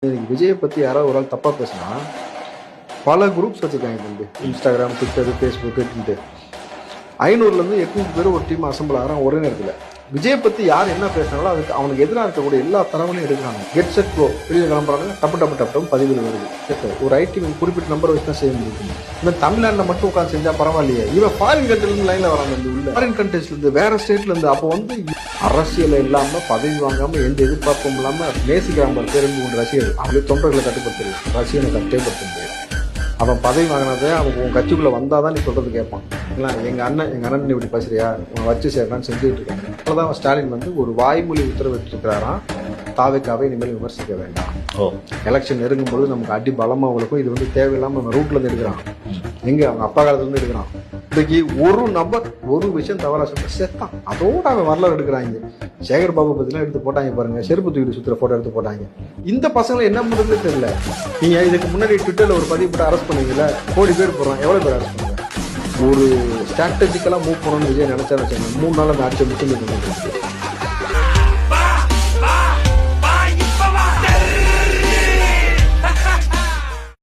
விஜயை பற்றி யாராவது ஒரு ஆள் தப்பாக பேசினா பல குரூப்ஸ் வச்சுருக்காங்க தம்பி. இன்ஸ்டாகிராம், ட்விட்டர், ஃபேஸ்புக்கு 500லேருந்து 800 பேர் ஒரு டீம் அசம்பிள் ஆகிறான் ஒரே நேரத்தில். விஜயை பற்றி யார் என்ன பேசுனாலும் அதுக்கு அவனுக்கு எதிராக இருக்கக்கூடிய எல்லா தரவுலையும் எடுக்கிறாங்க. கெட் செட் ப்ரோ வெளியில் கிளம்புறாங்க, டப்பு பதிவில் வருது. ஒரு ஐடி குறிப்பிட்ட நம்பர் வச்சு தான் செய்ய முடியும். இந்த தமிழ்நாட்டில் மட்டும் உட்காந்து செஞ்சால் பரவாயில்லையே, இவன் ஃபாரின் கண்ட்ரிலேருந்து லைனில் வராங்க. இந்த உள்ள ஃபாரின் கண்ட்ரிஸ்லேருந்து வேறு ஸ்டேட்லேருந்து. அப்போ வந்து அரசியல் இல்லாமல் பதவி வாங்காமல் எந்த எதிர்பார்ப்பும் இல்லாமல் நேசிக்கிறாங்க பேருந்து கொண்டு ரசிகர்கள். அவங்களே தொண்டர்களை கட்டுப்படுத்துறது, ரசிகனை கட்டுப்படுத்த முடியாது. அவன் பதவி வாங்கினதே அவன் உன் கட்சிக்குள்ளே வந்தால் தான் நீ சொல்கிறது கேட்பான். இல்லை எங்கள் அண்ணன் இப்படி பேசுறியா, உன் வச்சு சேர்றான்னு செஞ்சுட்டு இருக்காங்க. அப்போதான் ஸ்டாலின் வந்து ஒரு வாய்மொழி உத்தரவிட்டிருக்கிறாராம், தாவேக்காவை இனிமேல் விமர்சிக்க வேண்டாம். எலெக்ஷன் நெருங்கும்போது நமக்கு அடி பலமாக இருக்கும். இது வந்து தேவையில்லாமல் ரூட்லேருந்து எடுக்கிறான். எங்கே அவங்க அப்பா காலத்துலேருந்து எடுக்கிறான். இன்னைக்கு ஒரு நபர் ஒரு விஷயம் தவறாக சொல்ல செத்தான், அதோடு அவன் வரலாறு எடுக்கிறாங்க. சேகர் பாபு பற்றிலாம் எடுத்து போட்டாங்க பாருங்க, செருப்பு தூக்கிட்டு சுற்றுற ஃபோட்டோ எடுத்து போட்டாங்க. இந்த பசங்களை என்ன பண்ணுறதுன்னு தெரியல. நீங்கள் இதுக்கு முன்னாடி ட்விட்டரில் ஒரு பதிவு போட்டு அரெஸ்ட் பண்ணுவீங்களா, கோடி பேர் போடுறான், எவ்வளோ பேர் அரெஸ்ட் பண்ணுங்க. ஒரு ஸ்ட்ராட்டஜிக்கலாக மூவ் பண்ணணும்னு விஜய் நினச்சா 3 நாள் அந்த ஆட்சியை முடிச்சு